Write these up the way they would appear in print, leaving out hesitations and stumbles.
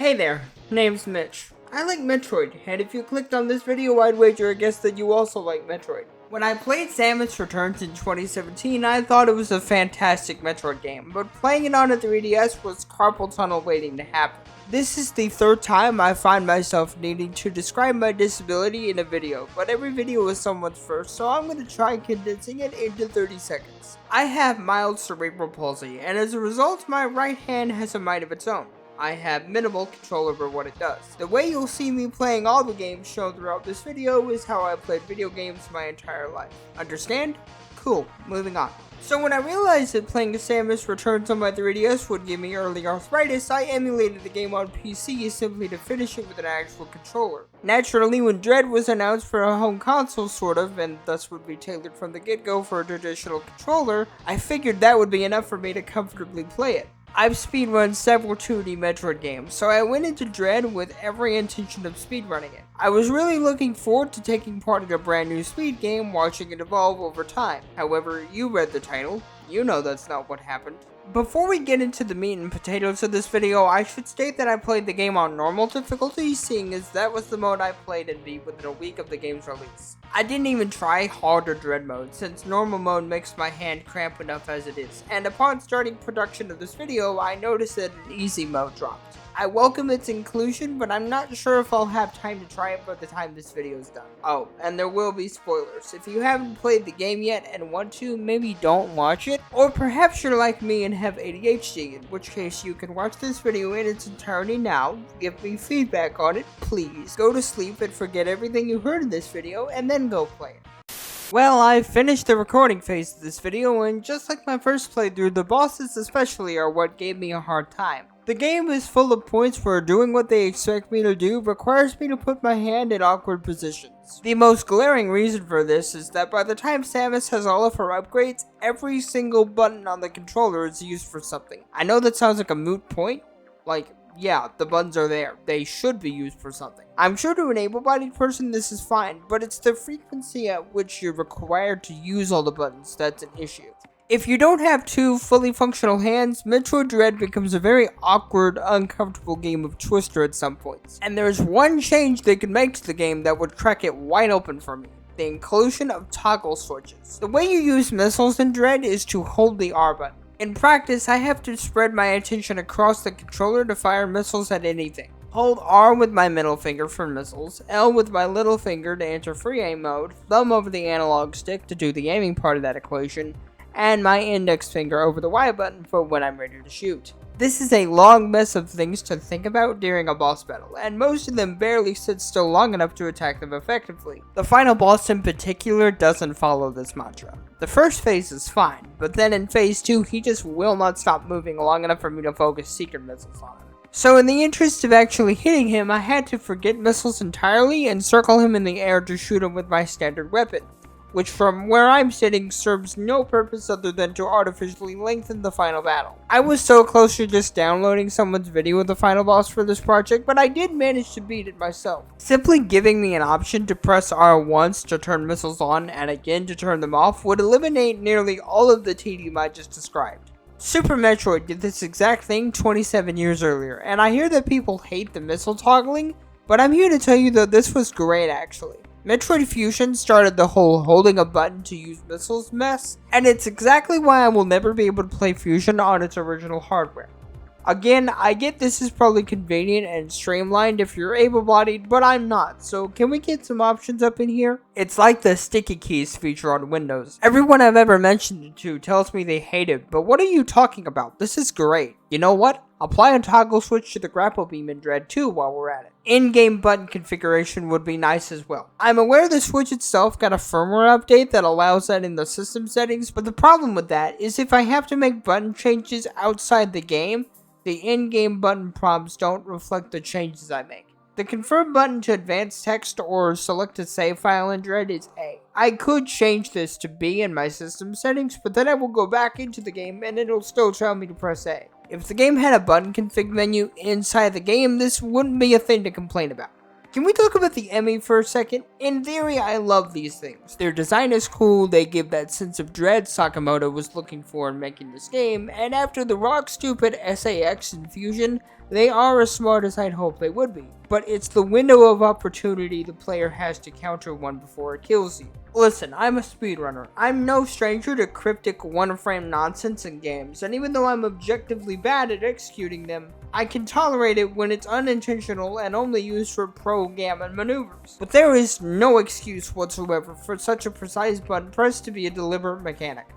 Hey there, name's Mitch. I like Metroid, and if you clicked on this video, I'd wager a guess that you also like Metroid. When I played Samus Returns in 2017, I thought it was a fantastic Metroid game, but playing it on a 3DS was carpal tunnel waiting to happen. This is the third time I find myself needing to describe my disability in a video, but every video is someone's first, so I'm going to try condensing it into 30 seconds. I have mild cerebral palsy, and as a result, my right hand has a mind of its own. I have minimal control over what it does. The way you'll see me playing all the games shown throughout this video is how I've played video games my entire life. Understand? Cool, moving on. So when I realized that playing Samus Returns on my 3DS would give me early arthritis, I emulated the game on PC simply to finish it with an actual controller. Naturally, when Dread was announced for a home console sort of, and thus would be tailored from the get-go for a traditional controller, I figured that would be enough for me to comfortably play it. I've speedrun several 2D Metroid games, so I went into Dread with every intention of speedrunning it. I was really looking forward to taking part in a brand new Speed game, watching it evolve over time. However, you read the title, you know that's not what happened. Before we get into the meat and potatoes of this video, I should state that I played the game on normal difficulty, seeing as that was the mode I played and beat within a week of the game's release. I didn't even try hard or dread mode, since normal mode makes my hand cramp enough as it is, and upon starting production of this video, I noticed that an easy mode dropped. I welcome its inclusion, but I'm not sure if I'll have time to try it by the time this video is done. Oh, and there will be spoilers. If you haven't played the game yet and want to, maybe don't watch it, or perhaps you're like me and have ADHD, in which case you can watch this video in its entirety now, give me feedback on it, please, go to sleep and forget everything you heard in this video, and then go play it. Well, I finished the recording phase of this video, and just like my first playthrough, the bosses especially are what gave me a hard time. The game is full of points where doing what they expect me to do requires me to put my hand in awkward positions. The most glaring reason for this is that by the time Samus has all of her upgrades, every single button on the controller is used for something. I know that sounds like a moot point, yeah, the buttons are there. They should be used for something. I'm sure to an able-bodied person this is fine, but it's the frequency at which you're required to use all the buttons that's an issue. If you don't have two fully functional hands, Metroid Dread becomes a very awkward, uncomfortable game of Twister at some points. And there's one change they could make to the game that would crack it wide open for me. The inclusion of toggle switches. The way you use missiles in Dread is to hold the R button. In practice, I have to spread my attention across the controller to fire missiles at anything. Hold R with my middle finger for missiles, L with my little finger to enter free aim mode, thumb over the analog stick to do the aiming part of that equation, and my index finger over the Y button for when I'm ready to shoot. This is a long mess of things to think about during a boss battle, and most of them barely sit still long enough to attack them effectively. The final boss in particular doesn't follow this mantra. The first phase is fine, but then in phase 2 he just will not stop moving long enough for me to focus secret missiles on him. So in the interest of actually hitting him, I had to forget missiles entirely and circle him in the air to shoot him with my standard weapon, which from where I'm sitting serves no purpose other than to artificially lengthen the final battle. I was so close to just downloading someone's video of the final boss for this project, but I did manage to beat it myself. Simply giving me an option to press R once to turn missiles on and again to turn them off would eliminate nearly all of the tedium I just described. Super Metroid did this exact thing 27 years earlier, and I hear that people hate the missile toggling, but I'm here to tell you that this was great actually. Metroid Fusion started the whole holding a button to use missiles mess, and it's exactly why I will never be able to play Fusion on its original hardware. Again, I get this is probably convenient and streamlined if you're able-bodied, but I'm not, so can we get some options up in here? It's like the sticky keys feature on Windows. Everyone I've ever mentioned it to tells me they hate it, but what are you talking about? This is great. You know what? Apply a toggle switch to the grapple beam in Dread 2 while we're at it. In-game button configuration would be nice as well. I'm aware the Switch itself got a firmware update that allows that in the system settings, but the problem with that is if I have to make button changes outside the game, the in-game button prompts don't reflect the changes I make. The confirm button to advance text or select a save file in Dread is A. I could change this to B in my system settings, but then I will go back into the game and it'll still tell me to press A. If the game had a button config menu inside the game, this wouldn't be a thing to complain about. Can we talk about the ME for a second? In theory, I love these things. Their design is cool, they give that sense of dread Sakamoto was looking for in making this game, and after the rock stupid SAX in Fusion, They are as smart as I'd hope they would be, but it's the window of opportunity the player has to counter one before it kills you. Listen, I'm a speedrunner. I'm no stranger to cryptic one-frame nonsense in games, and even though I'm objectively bad at executing them, I can tolerate it when it's unintentional and only used for pro-gammon maneuvers. But there is no excuse whatsoever for such a precise button press to be a deliberate mechanic.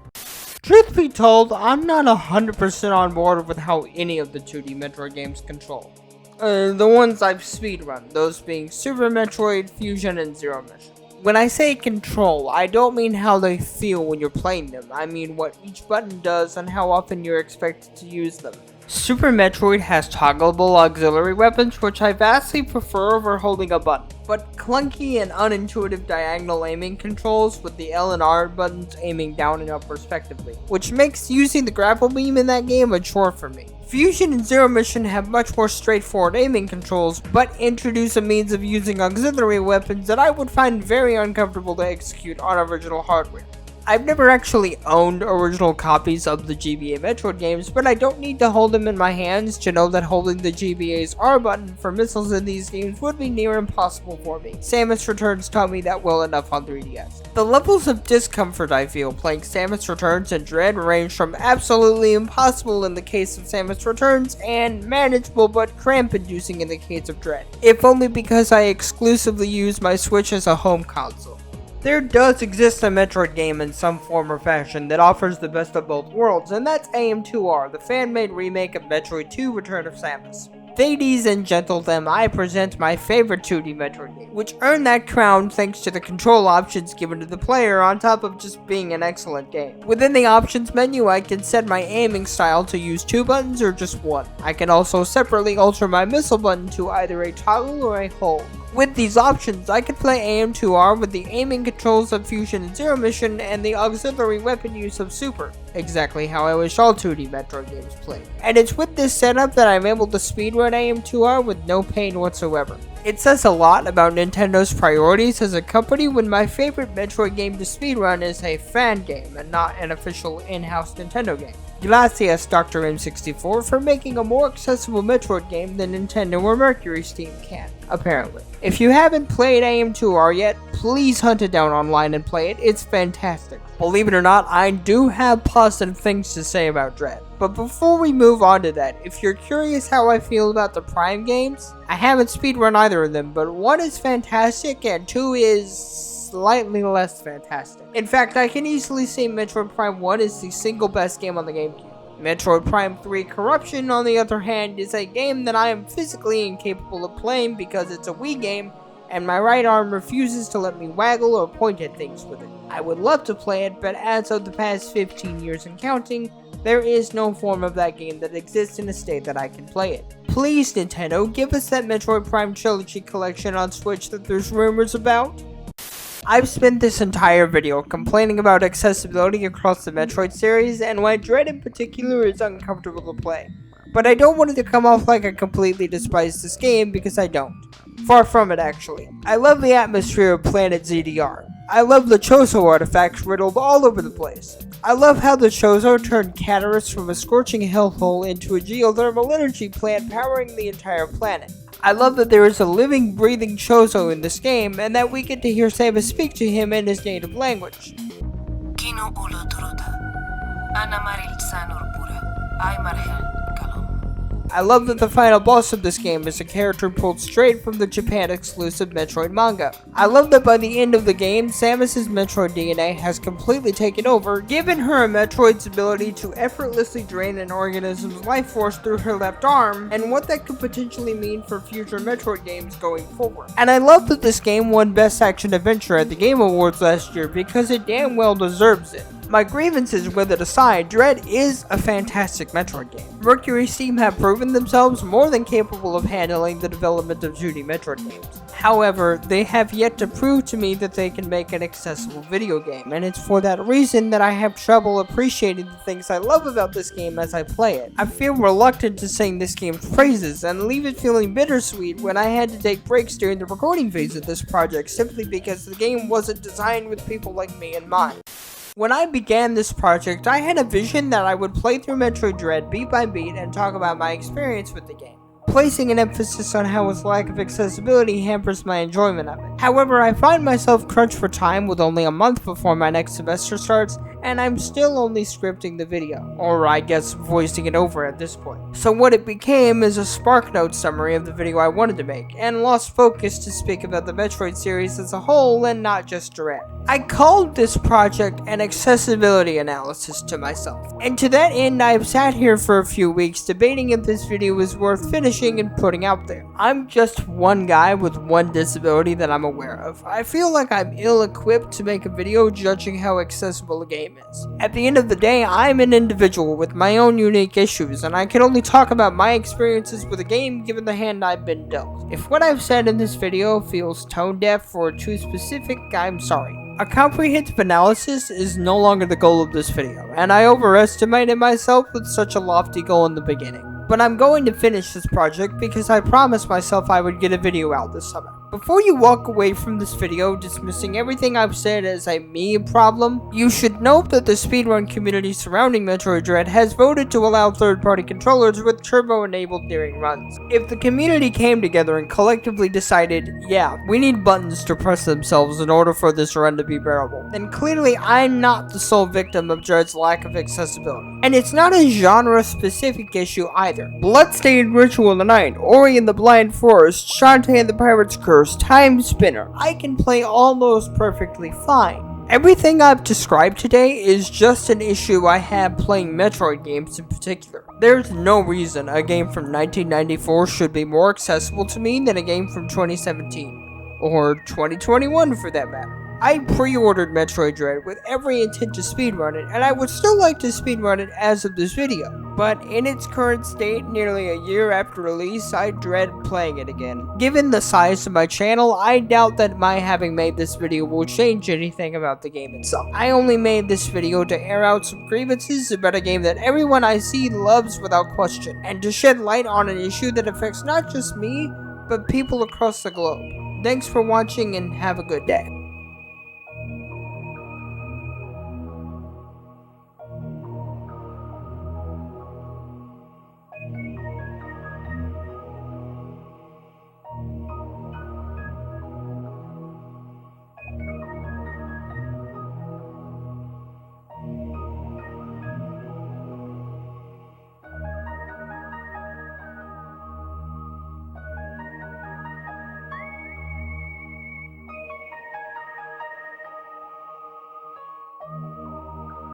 Truth be told, I'm not 100% on board with how any of the 2D Metroid games control. The ones I've speedrun, those being Super Metroid, Fusion, and Zero Mission. When I say control, I don't mean how they feel when you're playing them. I mean what each button does and how often you're expected to use them. Super Metroid has toggleable auxiliary weapons, which I vastly prefer over holding a button, but clunky and unintuitive diagonal aiming controls with the L and R buttons aiming down and up respectively, which makes using the grapple beam in that game a chore for me. Fusion and Zero Mission have much more straightforward aiming controls, but introduce a means of using auxiliary weapons that I would find very uncomfortable to execute on original hardware. I've never actually owned original copies of the GBA Metroid games, but I don't need to hold them in my hands to know that holding the GBA's R button for missiles in these games would be near impossible for me. Samus Returns taught me that well enough on 3DS. The levels of discomfort I feel playing Samus Returns and Dread range from absolutely impossible in the case of Samus Returns and manageable but cramp-inducing in the case of Dread, if only because I exclusively use my Switch as a home console. There does exist a Metroid game in some form or fashion that offers the best of both worlds, and that's AM2R, the fan-made remake of Metroid 2 Return of Samus. Ladies and gentlemen, I present my favorite 2D Metroid game, which earned that crown thanks to the control options given to the player on top of just being an excellent game. Within the options menu, I can set my aiming style to use 2 buttons or just 1. I can also separately alter my missile button to either a toggle or a hold. With these options, I can play AM2R with the aiming controls of Fusion and Zero Mission and the auxiliary weapon use of Super, exactly how I wish all 2D Metroid games played. And it's with this setup that I'm able to speedrun AM2R with no pain whatsoever. It says a lot about Nintendo's priorities as a company when my favorite Metroid game to speedrun is a fan game and not an official in-house Nintendo game. Gracias, Dr. M64, for making a more accessible Metroid game than Nintendo or Mercury Steam can, apparently. If you haven't played AM2R yet, please hunt it down online and play it, it's fantastic. Believe it or not, I do have positive things to say about Dread. But before we move on to that, if you're curious how I feel about the Prime games, I haven't speedrun either of them, but 1 is fantastic and 2 is slightly less fantastic. In fact, I can easily say Metroid Prime 1 is the single best game on the GameCube. Metroid Prime 3 Corruption, on the other hand, is a game that I am physically incapable of playing because it's a Wii game, and my right arm refuses to let me waggle or point at things with it. I would love to play it, but as of the past 15 years and counting, there is no form of that game that exists in a state that I can play it. Please, Nintendo, give us that Metroid Prime Trilogy collection on Switch that there's rumors about. I've spent this entire video complaining about accessibility across the Metroid series and why Dread in particular is uncomfortable to play. But I don't want it to come off like I completely despise this game because I don't. Far from it, actually. I love the atmosphere of Planet ZDR. I love the Chozo artifacts riddled all over the place. I love how the Chozo turned Catarus from a scorching hellhole into a geothermal energy plant powering the entire planet. I love that there is a living, breathing Chozo in this game, and that we get to hear Samus speak to him in his native language. I love that the final boss of this game is a character pulled straight from the Japan-exclusive Metroid manga. I love that by the end of the game, Samus's Metroid DNA has completely taken over, giving her a Metroid's ability to effortlessly drain an organism's life force through her left arm, and what that could potentially mean for future Metroid games going forward. And I love that this game won Best Action Adventure at the Game Awards last year because it damn well deserves it. My grievances with it aside, Dread is a fantastic Metroid game. Mercury Steam have proven themselves more than capable of handling the development of 2D Metroid games. However, they have yet to prove to me that they can make an accessible video game, and it's for that reason that I have trouble appreciating the things I love about this game as I play it. I feel reluctant to sing this game's praises, and leave it feeling bittersweet when I had to take breaks during the recording phase of this project simply because the game wasn't designed with people like me in mind. When I began this project, I had a vision that I would play through Metroid Dread beat by beat and talk about my experience with the game. placing an emphasis on how its lack of accessibility hampers my enjoyment of it. However, I find myself crunched for time with only a month before my next semester starts, and I'm still only scripting the video, or I guess voicing it over at this point. So what it became is a SparkNote summary of the video I wanted to make, and lost focus to speak about the Metroid series as a whole and not just Dread. I called this project an accessibility analysis to myself, and to that end I've sat here for a few weeks debating if this video is worth finishing and putting out there. I'm just one guy with one disability that I'm aware of. I feel like I'm ill-equipped to make a video judging how accessible a game is. At the end of the day, I'm an individual with my own unique issues, and I can only talk about my experiences with a game given the hand I've been dealt. If what I've said in this video feels tone-deaf or too specific, I'm sorry. A comprehensive analysis is no longer the goal of this video, and I overestimated myself with such a lofty goal in the beginning. But I'm going to finish this project because I promised myself I would get a video out this summer. Before you walk away from this video dismissing everything I've said as a me problem, you should note that the speedrun community surrounding Metroid Dread has voted to allow third-party controllers with turbo-enabled nearing runs. If the community came together and collectively decided, yeah, we need buttons to press themselves in order for this run to be bearable, then clearly I'm not the sole victim of Dread's lack of accessibility. And it's not a genre-specific issue either. Bloodstained Ritual of the Night, Ori and the Blind Forest, Shantae and the Pirate's Curse, Time Spinner, I can play all those perfectly fine. Everything I've described today is just an issue I have playing Metroid games in particular. There's no reason a game from 1994 should be more accessible to me than a game from 2017, or 2021 for that matter. I pre-ordered Metroid Dread with every intent to speedrun it, and I would still like to speedrun it as of this video. But in its current state, nearly a year after release, I dread playing it again. Given the size of my channel, I doubt that my having made this video will change anything about the game itself. I only made this video to air out some grievances about a game that everyone I see loves without question, and to shed light on an issue that affects not just me, but people across the globe. Thanks for watching and have a good day.